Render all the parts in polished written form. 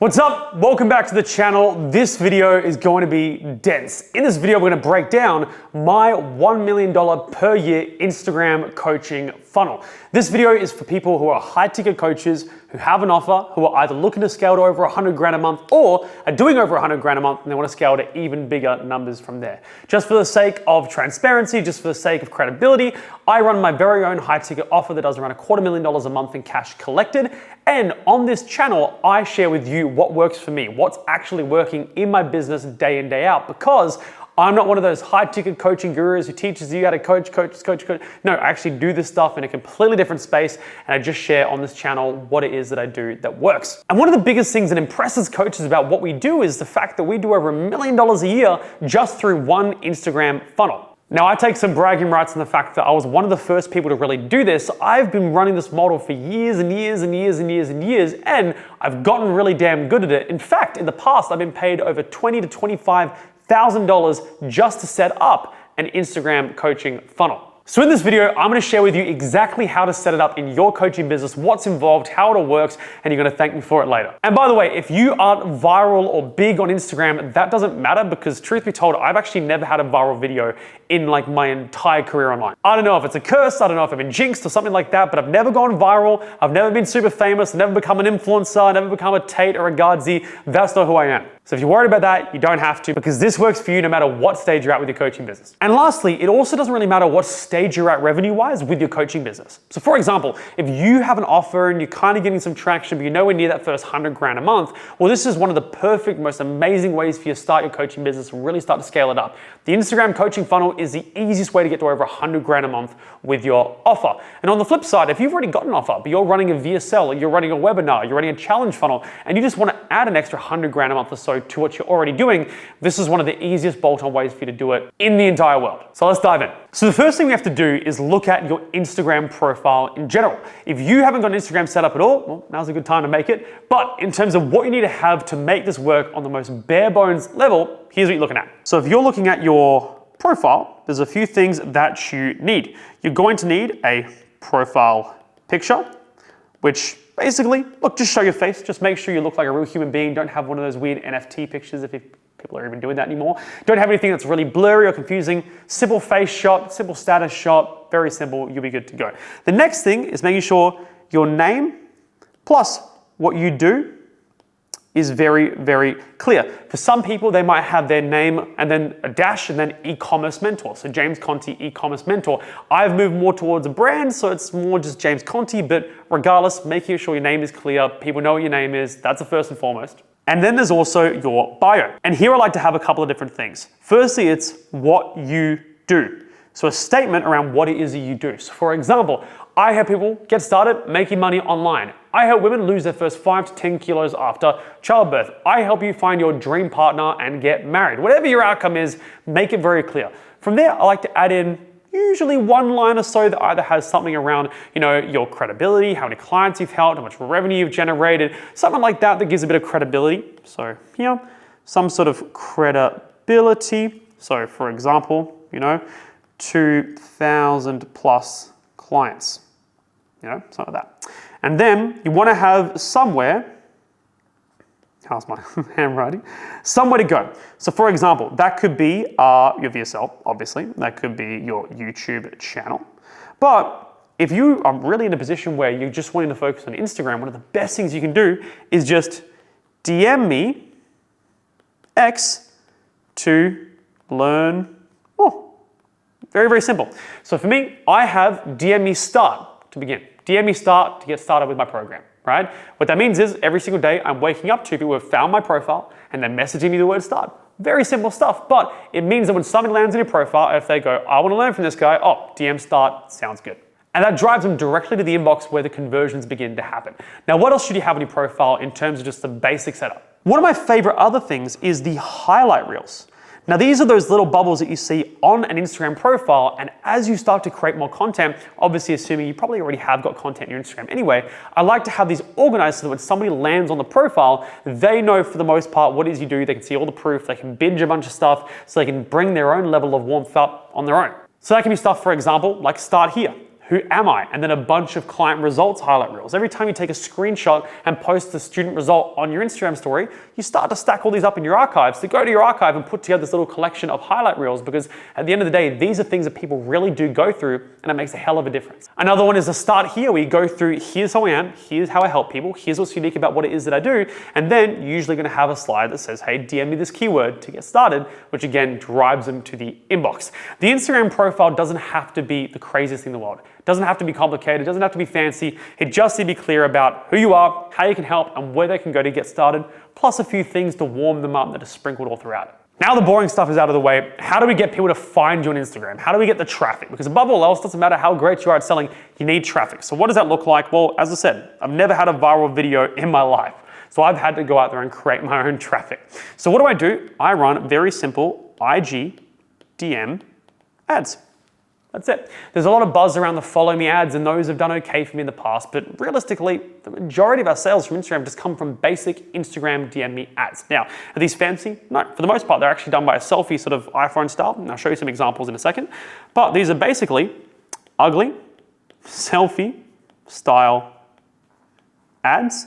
What's up? Welcome back to the channel. This video is going to be dense. In this video, we're going to break down my $1 million per year Instagram coaching funnel. This video is for people who are high ticket coaches who have an offer, who are either looking to scale to over 100 grand a month or are doing over 100 grand a month and they want to scale to even bigger numbers from there. Just for the sake of transparency, just for the sake of credibility, I run my very own high ticket offer that does around $250,000 a month in cash collected. And on this channel, I share with you what works for me, what's actually working in my business day in, day out, because I'm not one of those high ticket coaching gurus who teaches you how to coach. No, I actually do this stuff in a completely different space, and I just share on this channel what it is that I do that works. And one of the biggest things that impresses coaches about what we do is the fact that we do over $1 million a year just through one Instagram funnel. Now, I take some bragging rights in the fact that I was one of the first people to really do this. I've been running this model for years and years and years and years and years, and I've gotten really damn good at it. In fact, in the past, I've been paid over $20,000 to $25,000 just to set up an Instagram coaching funnel. So in this video, I'm going to share with you exactly how to set it up in your coaching business, what's involved, how it all works, and you're going to thank me for it later. And by the way, if you aren't viral or big on Instagram, that doesn't matter, because truth be told, I've actually never had a viral video in like my entire career online. I don't know if it's a curse, I don't know if I've been jinxed or something like that, but I've never gone viral, I've never been super famous, I've never become an influencer, I've never become a Tate or a gadzhi. That's not who I am. So if you're worried about that, you don't have to, because this works for you no matter what stage you're at with your coaching business. And lastly, it also doesn't really matter what stage you're at revenue-wise with your coaching business. So for example, if you have an offer and you're kind of getting some traction, but you're nowhere near that first 100 grand a month, well, this is one of the perfect, most amazing ways for you to start your coaching business and really start to scale it up. The Instagram coaching funnel is the easiest way to get to over 100 grand a month with your offer. And on the flip side, if you've already got an offer, but you're running a VSL, or you're running a webinar, you're running a challenge funnel, and you just want to add an extra 100 grand a month or so to what you're already doing, this is one of the easiest bolt-on ways for you to do it in the entire world. So let's dive in. So the first thing we have to do is look at your Instagram profile in general. If you haven't got an Instagram set up at all, well, now's a good time to make it. But in terms of what you need to have to make this work on the most bare bones level, here's what you're looking at. So if you're looking at your profile, there's a few things that you need. You're going to need a profile picture, which basically, look, just show your face. Just make sure you look like a real human being. Don't have one of those weird NFT pictures if people are even doing that anymore. Don't have anything that's really blurry or confusing. Simple face shot, simple status shot, very simple, you'll be good to go. The next thing is making sure your name plus what you do is very, very clear. For some people, they might have their name and then a dash and then e-commerce mentor. So James Conti, e-commerce mentor. I've moved more towards a brand, so it's more just James Conti, but regardless, making sure your name is clear, people know what your name is, that's the first and foremost. And then there's also your bio. And here I like to have a couple of different things. Firstly, it's what you do. So a statement around what it is that you do. So for example, I help people get started making money online. I help women lose their first 5 to 10 kilos after childbirth. I help you find your dream partner and get married. Whatever your outcome is, make it very clear. From there, I like to add in usually one line or so that either has something around, your credibility, how many clients you've helped, how much revenue you've generated, something like that that gives a bit of credibility. So here, some sort of credibility. So for example, 2,000 plus clients, something like that. And then you want to have somewhere, how's my handwriting? Somewhere to go. So for example, that could be your VSL, obviously. That could be your YouTube channel. But if you are really in a position where you're just wanting to focus on Instagram, one of the best things you can do is just DM me X to learn more. Very, very simple. So for me, I have DM me start to begin. DM me start to get started with my program, right? What that means is every single day I'm waking up to people who have found my profile and they're messaging me the word start. Very simple stuff, but it means that when somebody lands in your profile, if they go, I want to learn from this guy, DM start, sounds good. And that drives them directly to the inbox where the conversions begin to happen. Now, what else should you have on your profile in terms of just the basic setup? One of my favorite other things is the highlight reels. Now, these are those little bubbles that you see on an Instagram profile, and as you start to create more content, obviously assuming you probably already have got content in your Instagram anyway, I like to have these organized so that when somebody lands on the profile, they know for the most part what it is you do, they can see all the proof, they can binge a bunch of stuff, so they can bring their own level of warmth up on their own. So that can be stuff, for example, like start here. who am I? And then a bunch of client results highlight reels. Every time you take a screenshot and post the student result on your Instagram story, you start to stack all these up in your archives. So go to your archive and put together this little collection of highlight reels, because at the end of the day, these are things that people really do go through, and it makes a hell of a difference. Another one is to start here. We go through, here's how I am, here's how I help people, here's what's unique about what it is that I do, and then you're usually going to have a slide that says, hey, DM me this keyword to get started, which again drives them to the inbox. The Instagram profile doesn't have to be the craziest thing in the world. It doesn't have to be complicated, it doesn't have to be fancy. It just needs to be clear about who you are, how you can help, and where they can go to get started, plus a few things to warm them up that are sprinkled all throughout it. Now the boring stuff is out of the way. How do we get people to find you on Instagram? How do we get the traffic? Because above all else, it doesn't matter how great you are at selling, you need traffic. So what does that look like? Well, as I said, I've never had a viral video in my life. So I've had to go out there and create my own traffic. So what do? I run very simple IG DM ads. That's it. There's a lot of buzz around the follow me ads, and those have done okay for me in the past, but realistically, the majority of our sales from Instagram just come from basic Instagram DM me ads. Now, are these fancy? No, for the most part, they're actually done by a selfie sort of iPhone style, and I'll show you some examples in a second. But these are basically ugly, selfie style ads,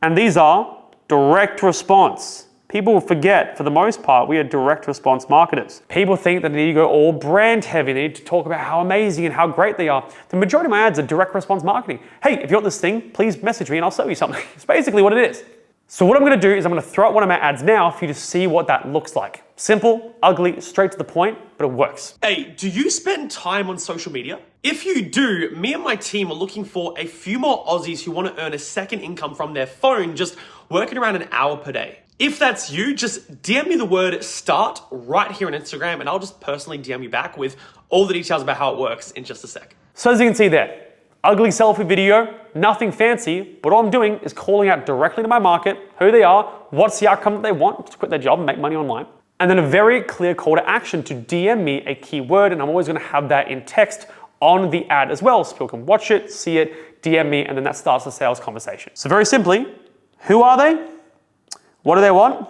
and these are direct response. People forget, for the most part, we are direct response marketers. People think that they need to go all brand heavy, they need to talk about how amazing and how great they are. The majority of my ads are direct response marketing. Hey, if you want this thing, please message me and I'll sell you something. It's basically what it is. So what I'm gonna do is I'm gonna throw out one of my ads now for you to see what that looks like. Simple, ugly, straight to the point, but it works. Hey, do you spend time on social media? If you do, me and my team are looking for a few more Aussies who wanna earn a second income from their phone, just working around an hour per day. If that's you, just DM me the word start right here on Instagram, and I'll just personally DM you back with all the details about how it works in just a sec. So as you can see there, ugly selfie video, nothing fancy, but all I'm doing is calling out directly to my market, who they are, what's the outcome that they want, to quit their job and make money online. And then a very clear call to action to DM me a keyword, and I'm always gonna have that in text on the ad as well, so people can watch it, see it, DM me, and then that starts the sales conversation. So very simply, who are they? What do they want?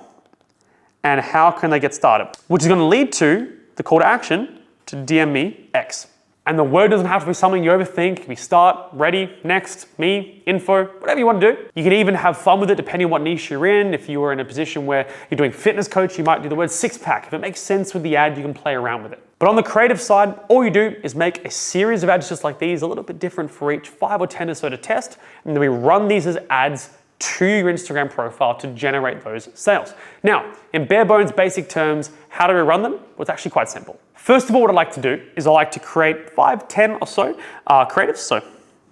And how can they get started? Which is going to lead to the call to action to DM me X. And the word doesn't have to be something you overthink. It can be start, ready, next, me, info, whatever you want to do. You can even have fun with it depending on what niche you're in. If you are in a position where you're doing fitness coach, you might do the word six pack. If it makes sense with the ad, you can play around with it. But on the creative side, all you do is make a series of ads just like these, a little bit different for each, 5 or 10 or so to test. And then we run these as ads to your Instagram profile to generate those sales. Now, in bare bones, basic terms, how do we run them? Well, it's actually quite simple. First of all, what I like to do is I like to create 5, 10 or so creatives. So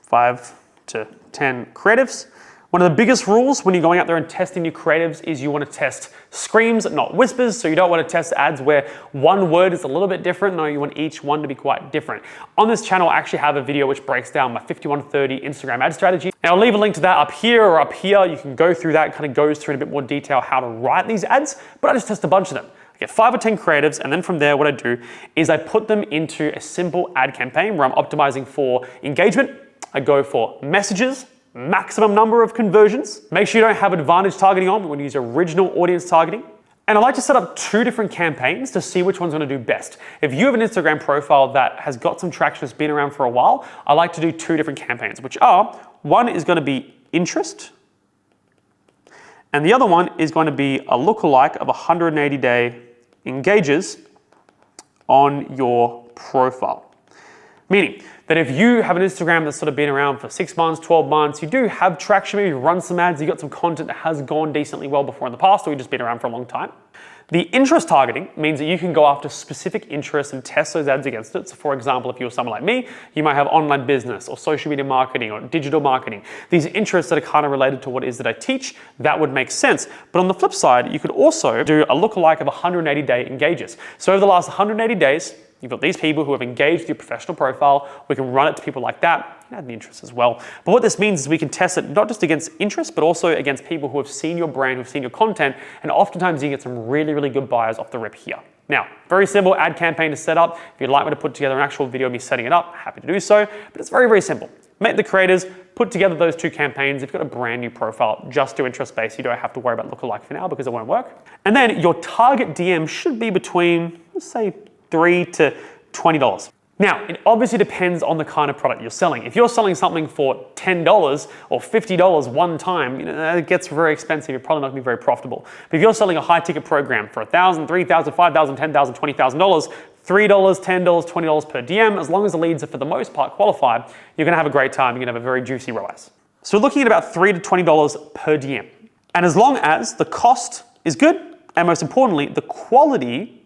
5 to 10 creatives. One of the biggest rules when you're going out there and testing your creatives is you want to test screams, not whispers. So you don't want to test ads where one word is a little bit different. No, you want each one to be quite different. On this channel, I actually have a video which breaks down my 51-30 Instagram ad strategy. And I'll leave a link to that up here or up here. You can go through that, kind of goes through in a bit more detail how to write these ads, but I just test a bunch of them. I get 5 or 10 creatives, and then from there, what I do is I put them into a simple ad campaign where I'm optimizing for engagement. I go for messages, maximum number of conversions. Make sure you don't have advantage targeting on, but when you use original audience targeting. And I like to set up 2 different campaigns to see which one's gonna do best. If you have an Instagram profile that has got some traction, that's been around for a while, I like to do 2 different campaigns, which are, one is gonna be interest, and the other one is going to be a lookalike of 180-day engages on your profile. Meaning that if you have an Instagram that's sort of been around for 6 months, 12 months, you do have traction, maybe you run some ads, you got some content that has gone decently well before in the past, or you've just been around for a long time. The interest targeting means that you can go after specific interests and test those ads against it. So for example, if you're someone like me, you might have online business or social media marketing or digital marketing. These interests that are kind of related to what it is that I teach, that would make sense. But on the flip side, you could also do a lookalike of 180-day engages. So over the last 180 days, you've got these people who have engaged with your professional profile. We can run it to people like that. You can add the interest as well. But what this means is we can test it not just against interest, but also against people who have seen your brand, who've seen your content, and oftentimes you get some really, really good buyers off the rip here. Now, very simple ad campaign to set up. If you'd like me to put together an actual video of me setting it up, happy to do so. But it's very, very simple. Make the creators, put together those 2 campaigns. If you've got a brand new profile, just do interest-based. You don't have to worry about lookalike for now because it won't work. And then your target DM should be between, let's say, $3 to $20. Now, it obviously depends on the kind of product you're selling. If you're selling something for $10 or $50 one time, it gets very expensive. You're probably not going to be very profitable. But if you're selling a high ticket program for $1,000, $3,000, $5,000, $10,000, $20,000, $3, $10, $20 per DM, as long as the leads are for the most part qualified, you're going to have a great time. You're going to have a very juicy ROAS. So we're looking at about $3 to $20 per DM. And as long as the cost is good, and most importantly, the quality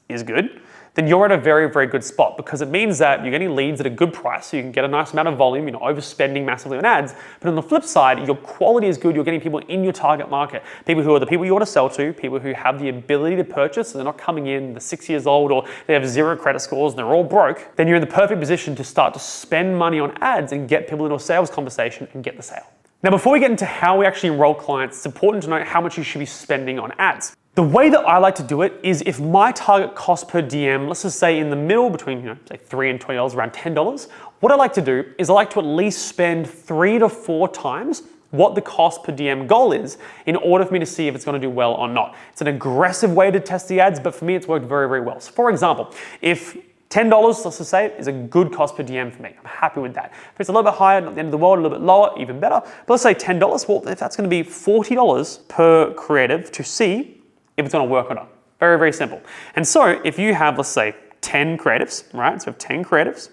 is good, then you're at a very, very good spot, because it means that you're getting leads at a good price, so you can get a nice amount of volume, you're not overspending massively on ads. But on the flip side, your quality is good, you're getting people in your target market, people who are the people you want to sell to, people who have the ability to purchase, so they're not coming in, they're 6 years old, or they have 0 credit scores and they're all broke. Then you're in the perfect position to start to spend money on ads and get people into a sales conversation and get the sale. Now, before we get into how we actually enroll clients, it's important to know how much you should be spending on ads. The way that I like to do it is, if my target cost per DM, let's just say in the middle between, say $3 and $20, around $10, what I like to do is I like to at least spend 3 to 4 times what the cost per DM goal is in order for me to see if it's going to do well or not. It's an aggressive way to test the ads, but for me, it's worked very, very well. So for example, if $10, let's just say, is a good cost per DM for me, I'm happy with that. If it's a little bit higher, not the end of the world, a little bit lower, even better. But let's say $10, well, if that's going to be $40 per creative to see if it's going to work or not. Very, very simple. And so if you have, let's say, 10 creatives, right? So we have 10 creatives.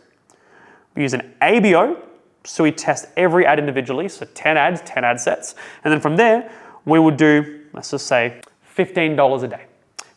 We use an ABO, so we test every ad individually, so 10 ads, 10 ad sets. And then from there, we would do, let's just say, $15 a day.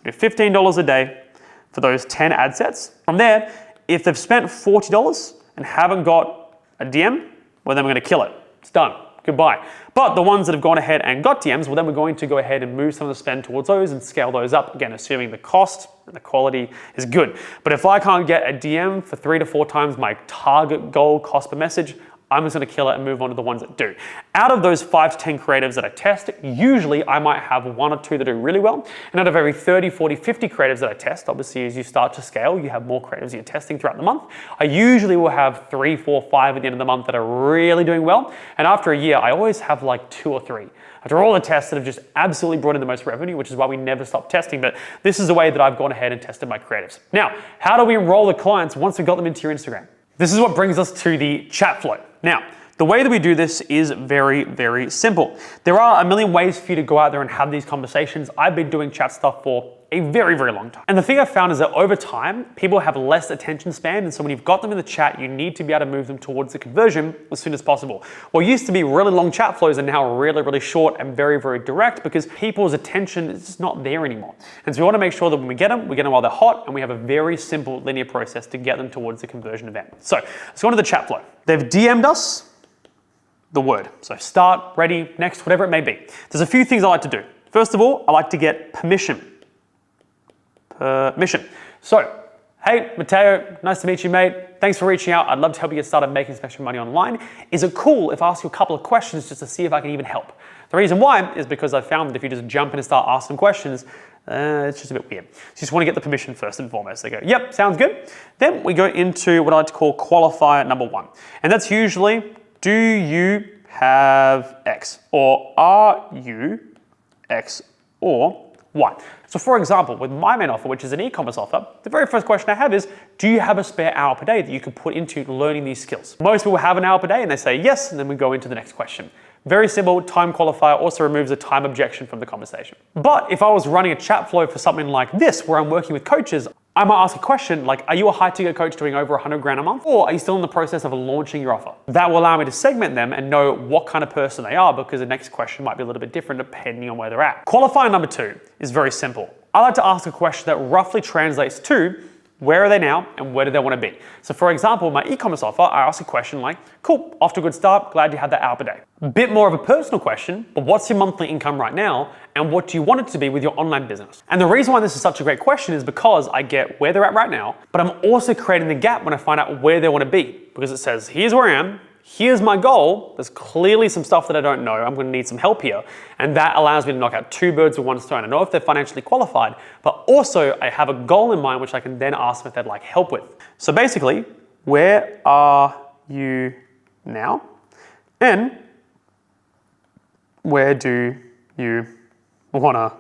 We do $15 a day for those 10 ad sets. From there, if they've spent $40 and haven't got a DM, well, then we're going to kill it. It's done. Goodbye. But the ones that have gone ahead and got DMs, well, then we're going to go ahead and move some of the spend towards those and scale those up. Again, assuming the cost and the quality is good. But if I can't get a DM for 3 to 4 times my target goal cost per message, I'm just going to kill it and move on to the ones that do. Out of those 5 to 10 creatives that I test, usually I might have 1 or 2 that do really well. And out of every 30, 40, 50 creatives that I test, obviously as you start to scale, you have more creatives you're testing throughout the month. I usually will have 3, 4, 5 at the end of the month that are really doing well. And after a year, I always have like 2 or 3. After all the tests that have just absolutely brought in the most revenue, which is why we never stop testing. But this is the way that I've gone ahead and tested my creatives. Now, how do we enroll the clients once we've got them into your Instagram? This is what brings us to the chat flow. Now, the way that we do this is very, very simple. There are a million ways for you to go out there and have these conversations. I've been doing chat stuff for a very, very long time. And the thing I've found is that over time, people have less attention span. And so when you've got them in the chat, you need to be able to move them towards the conversion as soon as possible. What used to be really long chat flows are now really, really short and very, very direct, because people's attention is just not there anymore. And so we want to make sure that when we get them while they're hot, and we have a very simple linear process to get them towards the conversion event. So let's go into the chat flow. They've DM'd us the word. So start, ready, next, whatever it may be. There's a few things I like to do. First of all, I like to get permission. So, hey, Matteo, nice to meet you, mate. Thanks for reaching out. I'd love to help you get started making some extra money online. Is it cool if I ask you a couple of questions just to see if I can even help? The reason why is because I've found that if you just jump in and start asking questions, it's just a bit weird. So you just want to get the permission first and foremost. They go, yep, sounds good. Then we go into what I like to call qualifier number 1. And that's usually, do you have X? Or are you X or Y? So for example, with my main offer, which is an e-commerce offer, the very first question I have is, do you have a spare hour per day that you can put into learning these skills? Most people have an hour per day and they say yes, and then we go into the next question. Very simple, time qualifier also removes a time objection from the conversation. But if I was running a chat flow for something like this, where I'm working with coaches, I might ask a question like, are you a high ticket coach doing over 100 grand a month? Or are you still in the process of launching your offer? That will allow me to segment them and know what kind of person they are, because the next question might be a little bit different depending on where they're at. Qualifier number 2 is very simple. I like to ask a question that roughly translates to, where are they now and where do they want to be? So for example, my e-commerce offer, I ask a question like, cool, off to a good start, glad you had that hour per day. A bit more of a personal question, but what's your monthly income right now and what do you want it to be with your online business? And the reason why this is such a great question is because I get where they're at right now, but I'm also creating the gap when I find out where they want to be, because it says, here's where I am, here's my goal, there's clearly some stuff that I don't know, I'm going to need some help here. And that allows me to knock out 2 birds with 1 stone. I know if they're financially qualified, but also I have a goal in mind which I can then ask them if they'd like help with. So basically, where are you now? And where do you want to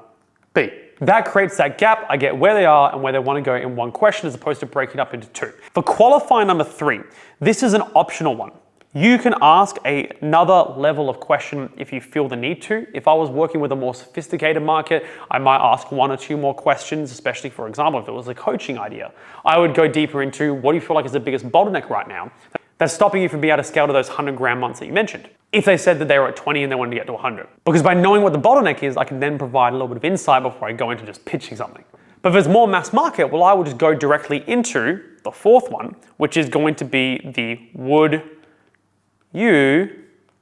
be? That creates that gap. I get where they are and where they want to go in one question as opposed to breaking it up into two. For qualifier number 3, this is an optional one. You can ask another level of question if you feel the need to. If I was working with a more sophisticated market, I might ask 1 or 2 more questions, especially for example, if it was a coaching idea. I would go deeper into what do you feel like is the biggest bottleneck right now that's stopping you from being able to scale to those 100 grand months that you mentioned. If they said that they were at 20 and they wanted to get to 100. Because by knowing what the bottleneck is, I can then provide a little bit of insight before I go into just pitching something. But if it's more mass market, well, I will just go directly into the 4th one, which is going to be the would you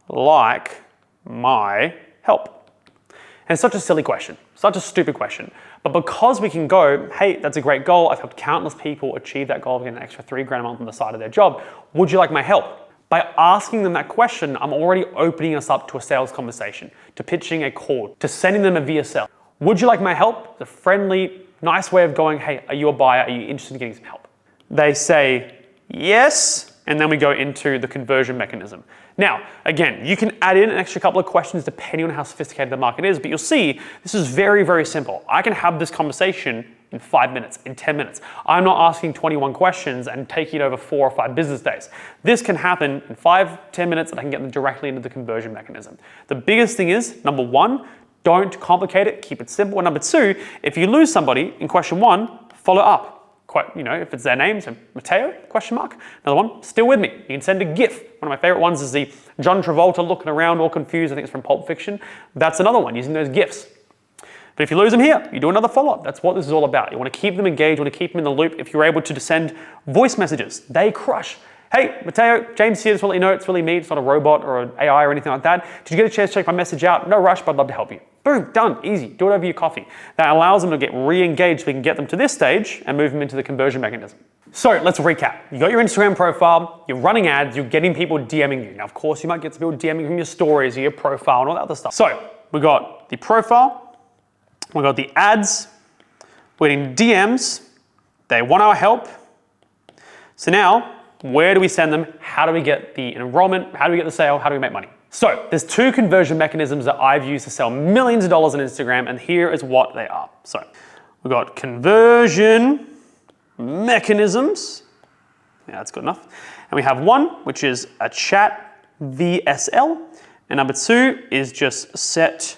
like my help? And it's such a silly question, such a stupid question. But because we can go, hey, that's a great goal. I've helped countless people achieve that goal of getting an extra 3 grand a month on the side of their job. Would you like my help? By asking them that question, I'm already opening us up to a sales conversation, to pitching a call, to sending them a VSL. Would you like my help? It's a friendly, nice way of going, hey, are you a buyer? Are you interested in getting some help? They say yes. And then we go into the conversion mechanism. Now, again, you can add in an extra couple of questions depending on how sophisticated the market is, but you'll see this is very, very simple. I can have this conversation in 5 minutes, in 10 minutes. I'm not asking 21 questions and taking it over 4 or 5 business days. This can happen in 5, 10 minutes and I can get them directly into the conversion mechanism. The biggest thing is, number 1, don't complicate it, keep it simple. And number 2, if you lose somebody in question 1, follow up. Quite, if it's their name, so Mateo, question mark. Another one, still with me. You can send a GIF. One of my favorite ones is the John Travolta looking around all confused. I think it's from Pulp Fiction. That's another one, using those GIFs. But if you lose them here, you do another follow-up. That's what this is all about. You want to keep them engaged, you want to keep them in the loop. If you're able to send voice messages, they crush. Hey, Mateo, James here, just want to let you know it's really me. It's not a robot or an AI or anything like that. Did you get a chance to check my message out? No rush, but I'd love to help you. Boom, done, easy. Do it over your coffee. That allows them to get re-engaged so we can get them to this stage and move them into the conversion mechanism. So let's recap. You got your Instagram profile, you're running ads, you're getting people DMing you. Now, of course, you might get some people DMing from your stories or your profile and all that other stuff. So we got the profile, we got the ads, we're getting DMs, they want our help. So now, where do we send them? How do we get the enrollment? How do we get the sale? How do we make money? So there's 2 conversion mechanisms that I've used to sell millions of dollars on Instagram, and here is what they are. So we've got conversion mechanisms. Yeah, that's good enough. And we have one, which is a chat VSL. And number 2 is just set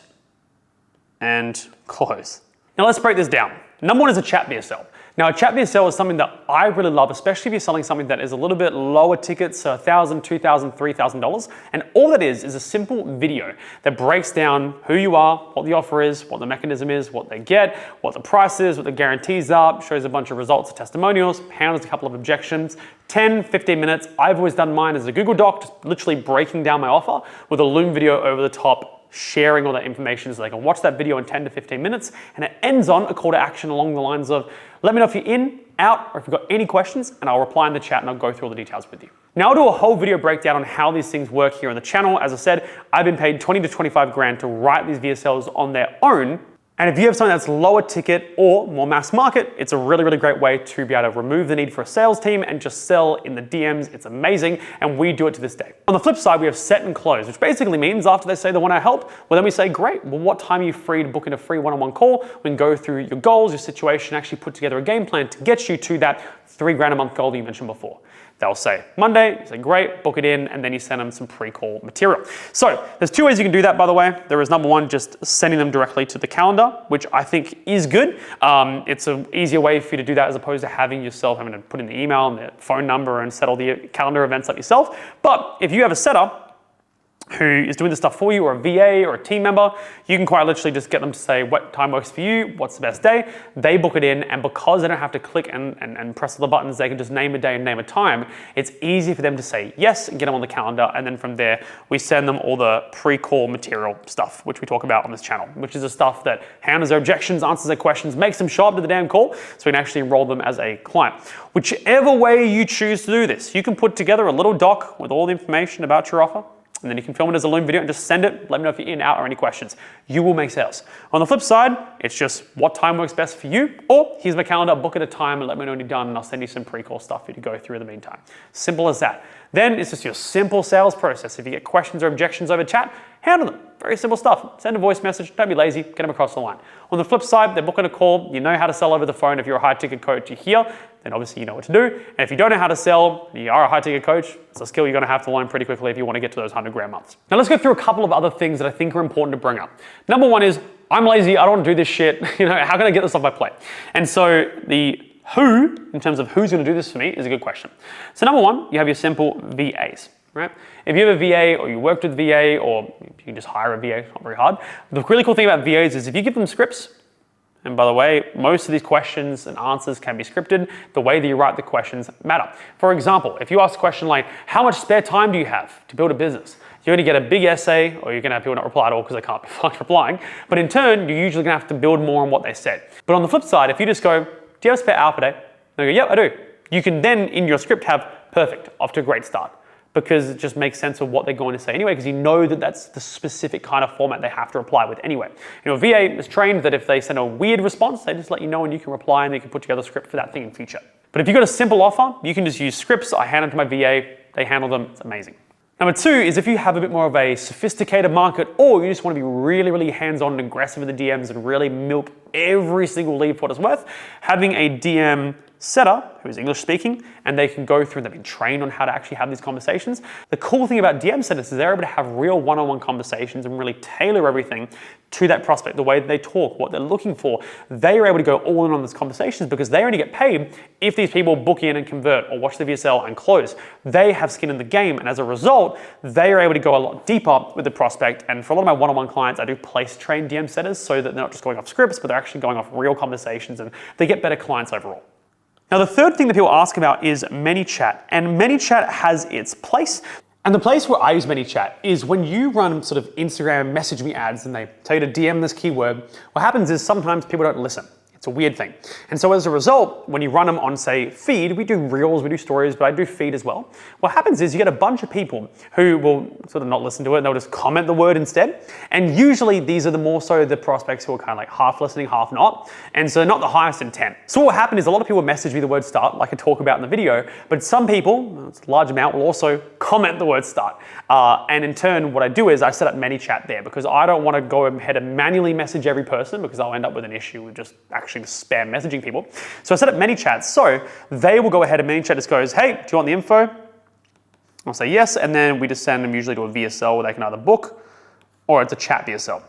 and close. Now let's break this down. Number 1 is a chat VSL. Now, a chat VSL is something that I really love, especially if you're selling something that is a little bit lower ticket, so $1,000, $2,000, $3,000. And all that is a simple video that breaks down who you are, what the offer is, what the mechanism is, what they get, what the price is, what the guarantees are, shows a bunch of results and testimonials, handles a couple of objections, 10, 15 minutes. I've always done mine as a Google Doc, just literally breaking down my offer with a Loom video over the top, sharing all that information so they can watch that video in 10 to 15 minutes, and it ends on a call to action along the lines of, let me know if you're in, out, or if you've got any questions, and I'll reply in the chat and I'll go through all the details with you. Now I'll do a whole video breakdown on how these things work here on the channel. As I said, I've been paid 20 to 25 grand to write these VSLs on their own. And if you have something that's lower ticket or more mass market, it's a really, really great way to be able to remove the need for a sales team and just sell in the DMs. It's amazing, and we do it to this day. On the flip side, we have set and close, which basically means after they say they want our help, well then we say, great, well what time are you free to book in a free one-on-one call? We can go through your goals, your situation, actually put together a game plan to get you to that 3 grand a month goal that you mentioned before. They'll say Monday, you say great, book it in, and then you send them some pre-call material. So there's 2 ways you can do that, by the way. There is number 1, just sending them directly to the calendar, which I think is good. It's an easier way for you to do that as opposed to having yourself having to put in the email and the phone number and set all the calendar events up yourself. But if you have a setup who is doing the stuff for you, or a VA or a team member, you can quite literally just get them to say what time works for you, what's the best day. They book it in, and because they don't have to click and press all the buttons, they can just name a day and name a time. It's easy for them to say yes and get them on the calendar, and then from there, we send them all the pre-call material stuff, which we talk about on this channel, which is the stuff that handles their objections, answers their questions, makes them show up to the damn call, so we can actually enroll them as a client. Whichever way you choose to do this, you can put together a little doc with all the information about your offer, and then you can film it as a Loom video and just send it. Let me know if you're in, out, or any questions. You will make sales. On the flip side, it's just what time works best for you, or here's my calendar, book at a time and let me know when you're done, and I'll send you some pre-call stuff for you to go through in the meantime. Simple as that. Then it's just your simple sales process. If you get questions or objections over chat, handle them. Very simple stuff. Send a voice message, don't be lazy, get them across the line. On the flip side, they're booking a call, you know how to sell over the phone. If you're a high ticket coach, you're here, then obviously you know what to do. And if you don't know how to sell, you are a high ticket coach, it's a skill you're gonna have to learn pretty quickly if you wanna get to those 100 grand months. Now let's go through a couple of other things that I think are important to bring up. Number one is, I'm lazy, I don't wanna do this shit, how can I get this off my plate? And so the who, in terms of who's gonna do this for me, is a good question. So number one, you have your simple VAs. Right? If you have a VA or you worked with VA or you can just hire a VA, it's not very hard. The really cool thing about VAs is if you give them scripts, and by the way, most of these questions and answers can be scripted, the way that you write the questions matter. For example, if you ask a question like, how much spare time do you have to build a business? You're gonna get a big essay, or you're gonna have people not reply at all because they can't be fucked replying. But in turn, you're usually gonna have to build more on what they said. But on the flip side, if you just go, do you have a spare hour per day? They go, yep, I do. You can then, in your script, have perfect, off to a great start, because it just makes sense of what they're going to say anyway, because you know that that's the specific kind of format they have to reply with anyway. A VA is trained that if they send a weird response, they just let you know and you can reply and they can put together a script for that thing in future. But if you've got a simple offer, you can just use scripts. I hand them to my VA, they handle them, it's amazing. Number two is if you have a bit more of a sophisticated market, or you just want to be really, really hands-on and aggressive with the DMs and really milk every single lead for what it's worth, having a DM setter who is English speaking and they can go through and they've been trained on how to actually have these conversations. The cool thing about DM setters is they're able to have real one-on-one conversations and really tailor everything to that prospect, the way that they talk, what they're looking for. They are able to go all in on these conversations because they only get paid if these people book in and convert or watch the VSL and close. They have skin in the game, and as a result, they are able to go a lot deeper with the prospect. And for a lot of my one-on-one clients, I do place train DM setters so that they're not just going off scripts, but they're actually going off real conversations and they get better clients overall. Now, the third thing that people ask about is ManyChat, and ManyChat has its place. And the place where I use ManyChat is when you run sort of Instagram message me ads and they tell you to DM this keyword, what happens is sometimes people don't listen. It's a weird thing. And so as a result, when you run them on, say, feed, we do reels, we do stories, but I do feed as well. What happens is you get a bunch of people who will sort of not listen to it, and they'll just comment the word instead. And usually these are the more so the prospects who are kind of like half listening, half not. And so not the highest intent. So what happened is a lot of people message me the word start, like I talk about in the video, but some people, it's a large amount, will also comment the word start. And in turn, what I do is I set up ManyChat there because I don't want to go ahead and manually message every person because I'll end up with an issue with just actually spam messaging people. So I set up ManyChat, so they will go ahead and ManyChat just goes, hey, do you want the info? I'll say yes, and then we just send them usually to a VSL where they can either book or it's a chat VSL.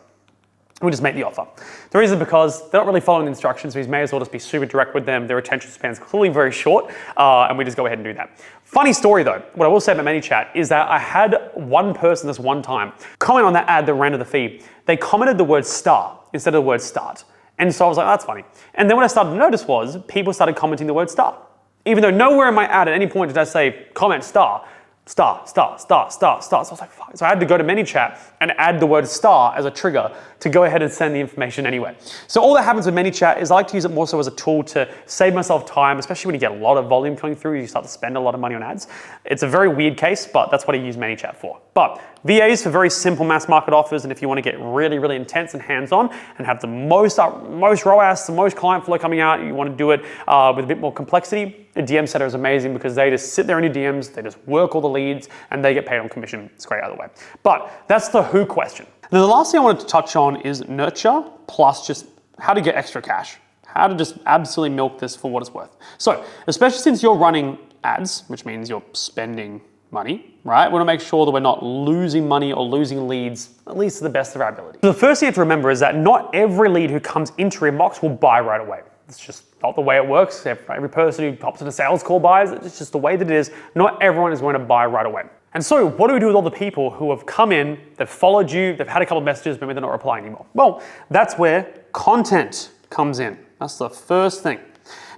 We just make the offer. The reason is because they're not really following the instructions, so we may as well just be super direct with them. Their attention span's clearly very short, and we just go ahead and do that. Funny story though, what I will say about ManyChat is that I had one person this one time comment on that ad that ran to the feed. They commented the word star instead of the word start. And so I was like, that's funny. And then what I started to notice was people started commenting the word star. Even though nowhere in my ad at any point did I say comment star. So I was like, fuck. So I had to go to ManyChat and add the word star as a trigger to go ahead and send the information anyway. So all that happens with ManyChat is I like to use it more so as a tool to save myself time, especially when you get a lot of volume coming through, you start to spend a lot of money on ads. It's a very weird case, but that's what I use ManyChat for. But VAs for very simple mass market offers, and if you want to get really, really intense and hands-on and have the most ROAS, the most client flow coming out, you want to do it with a bit more complexity, a DM setter is amazing because they just sit there in your DMs, they just work all the leads, and they get paid on commission. It's great either way. But that's the who question. Now the last thing I wanted to touch on is nurture plus just how to get extra cash. How to just absolutely milk this for what it's worth. So, especially since you're running ads, which means you're spending money, right? We want to make sure that we're not losing money or losing leads, at least to the best of our ability. So the first thing you have to remember is that not every lead who comes into your inbox will buy right away. It's just not the way it works. Every person who pops in a sales call buys. It's just the way that it is. Not everyone is going to buy right away. And so what do we do with all the people who have come in, they've followed you, they've had a couple of messages, maybe they're not replying anymore? Well, that's where content comes in. That's the first thing.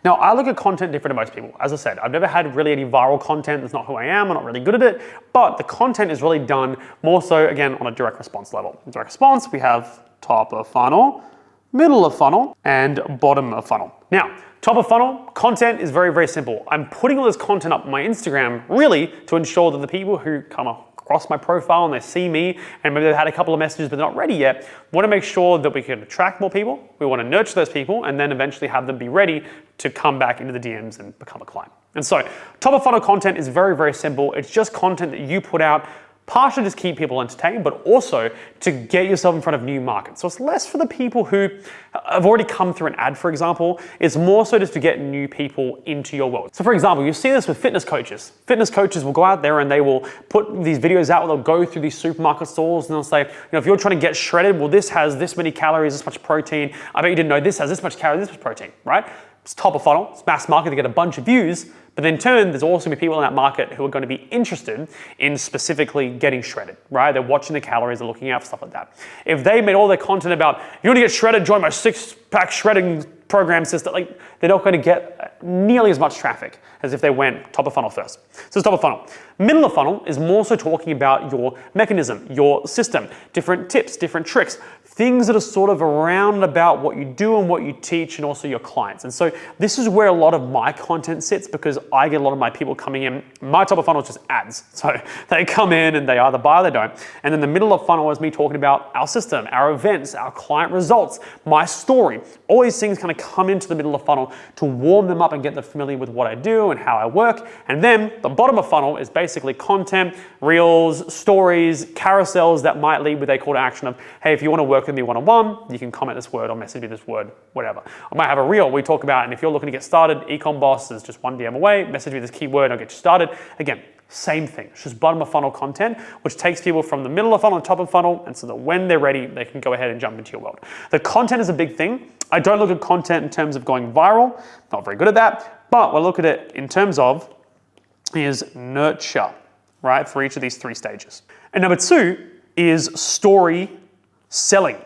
Now, I look at content different to most people. As I said, I've never had really any viral content. That's not who I am. I'm not really good at it. But the content is really done more so, again, on a direct response level. In direct response, we have top of funnel, middle of funnel, and bottom of funnel. Now, top of funnel, content is very, very simple. I'm putting all this content up on my Instagram really to ensure that the people who come across my profile and they see me and maybe they've had a couple of messages but they're not ready yet, want to make sure that we can attract more people. We want to nurture those people and then eventually have them be ready to come back into the DMs and become a client. And so top of funnel content is very, very simple. It's just content that you put out partially just keep people entertained, but also to get yourself in front of new markets. So it's less for the people who have already come through an ad, for example. It's more so just to get new people into your world. So for example, you see this with fitness coaches. Fitness coaches will go out there and they will put these videos out where they'll go through these supermarket stores and they'll say, if you're trying to get shredded, well, this has this many calories, this much protein. I bet you didn't know this has this much calories, this much protein, right? It's top of funnel, it's mass market to get a bunch of views, but in turn, there's also going to be people in that market who are going to be interested in specifically getting shredded, right? They're watching the calories, they're looking out for stuff like that. If they made all their content about, if you want to get shredded, join my 6-pack shredding program system, like they're not going to get nearly as much traffic as if they went top of funnel first. So it's top of funnel. Middle of funnel is more so talking about your mechanism, your system, different tips, different tricks, things that are sort of around about what you do and what you teach and also your clients. And so this is where a lot of my content sits because I get a lot of my people coming in. My top of funnel is just ads. So they come in and they either buy or they don't. And then the middle of funnel is me talking about our system, our events, our client results, my story. All these things kind of come into the middle of funnel to warm them up and get them familiar with what I do and how I work. And then the bottom of funnel is basically content, reels, stories, carousels that might lead with a call to action of, hey, if you want to work with me one-on-one, you can comment this word or message me this word, whatever. I might have a reel we talk about, and if you're looking to get started, Ecom Boss is just one DM away, message me this keyword, I'll get you started. Again, same thing. It's just bottom of funnel content, which takes people from the middle of funnel and top of funnel, and so that when they're ready, they can go ahead and jump into your world. The content is a big thing. I don't look at content in terms of going viral, not very good at that, but we'll look at it in terms of is nurture, right, for each of these 3 stages. And number 2 is story selling.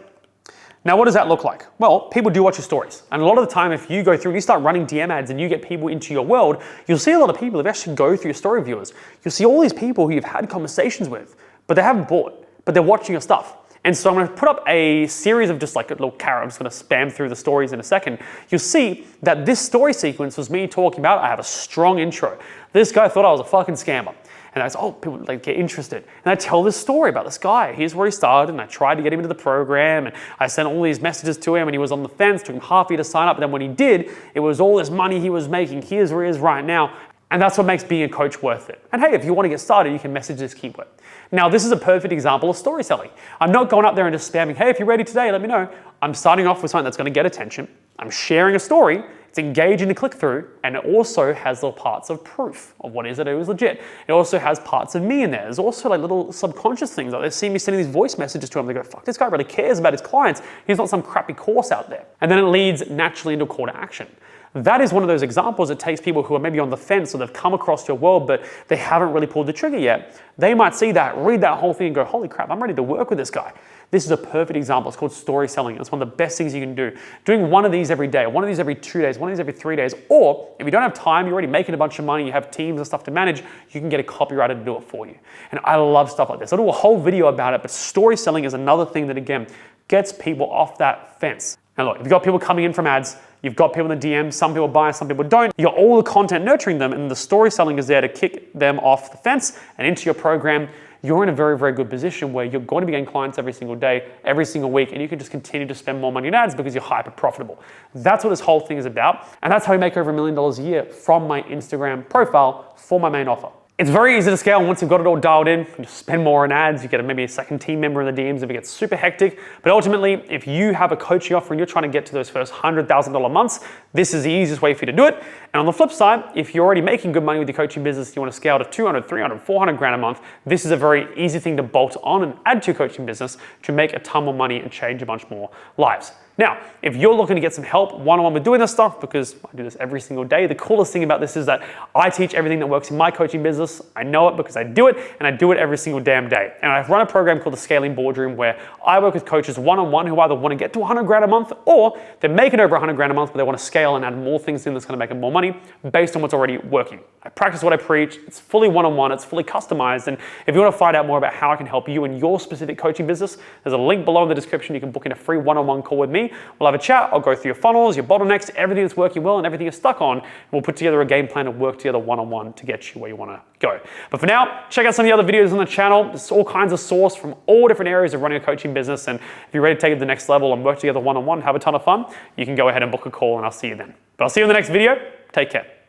Now, what does that look like? Well, people do watch your stories. And a lot of the time, if you go through and you start running DM ads and you get people into your world, you'll see a lot of people who actually go through your story viewers. You'll see all these people who you've had conversations with, but they haven't bought, but they're watching your stuff. And so I'm going to put up a series of just like a little carrot. I'm just going to spam through the stories in a second. You'll see that this story sequence was me talking about, I have a strong intro. This guy thought I was a fucking scammer. And I was, oh, people like get interested. And I tell this story about this guy. Here's where he started, and I tried to get him into the program, and I sent all these messages to him, and he was on the fence, took him half a year to sign up, but then when he did, it was all this money he was making. Here's where he is right now. And that's what makes being a coach worth it. And hey, if you want to get started, you can message this keyword. Now, this is a perfect example of story selling. I'm not going up there and just spamming, hey, if you're ready today, let me know. I'm starting off with something that's going to get attention. I'm sharing a story. It's engaging to click through, and it also has little parts of proof of what is that it was legit. It also has parts of me in there. There's also like little subconscious things. Like they see me sending these voice messages to him. They go, fuck, this guy really cares about his clients. He's not some crappy course out there. And then it leads naturally into a call to action. That is one of those examples that takes people who are maybe on the fence or they've come across your world, but they haven't really pulled the trigger yet. They might see that, read that whole thing and go, holy crap, I'm ready to work with this guy. This is a perfect example. It's called story selling. It's one of the best things you can do. Doing one of these every day, one of these every 2 days, one of these every 3 days, or if you don't have time, you're already making a bunch of money, you have teams and stuff to manage, you can get a copywriter to do it for you. And I love stuff like this. I'll do a whole video about it, but story selling is another thing that, again, gets people off that fence. Now look, if you've got people coming in from ads, you've got people in the DMs, some people buy, some people don't. You got all the content nurturing them, and the story selling is there to kick them off the fence and into your program. You're in a very, very good position where you're going to be getting clients every single day, every single week, and you can just continue to spend more money on ads because you're hyper profitable. That's what this whole thing is about. And that's how we make over $1 million a year from my Instagram profile for my main offer. It's very easy to scale once you've got it all dialed in. You just spend more on ads, you get maybe a second team member in the DMs if it gets super hectic. But ultimately, if you have a coaching offer and you're trying to get to those first $100,000 months, this is the easiest way for you to do it. And on the flip side, if you're already making good money with your coaching business, you want to scale to 200, 300, 400 grand a month, this is a very easy thing to bolt on and add to your coaching business to make a ton more money and change a bunch more lives. Now, if you're looking to get some help one-on-one with doing this stuff, because I do this every single day, the coolest thing about this is that I teach everything that works in my coaching business. I know it because I do it, and I do it every single damn day. And I run a program called the Scaling Boardroom where I work with coaches one-on-one who either want to get to 100 grand a month or they're making over 100 grand a month, but they want to scale and add more things in that's going to make them more money based on what's already working. I practice what I preach. It's fully one-on-one. It's fully customized. And if you want to find out more about how I can help you in your specific coaching business, there's a link below in the description. You can book in a free one-on-one call with me. We'll have a chat. I'll go through your funnels, your bottlenecks, everything that's working well and everything you're stuck on. And we'll put together a game plan to work together one-on-one to get you where you want to go. But for now, check out some of the other videos on the channel. There's all kinds of source from all different areas of running a coaching business. And if you're ready to take it to the next level and work together one-on-one, have a ton of fun, you can go ahead and book a call and I'll see you then. But I'll see you in the next video. Take care.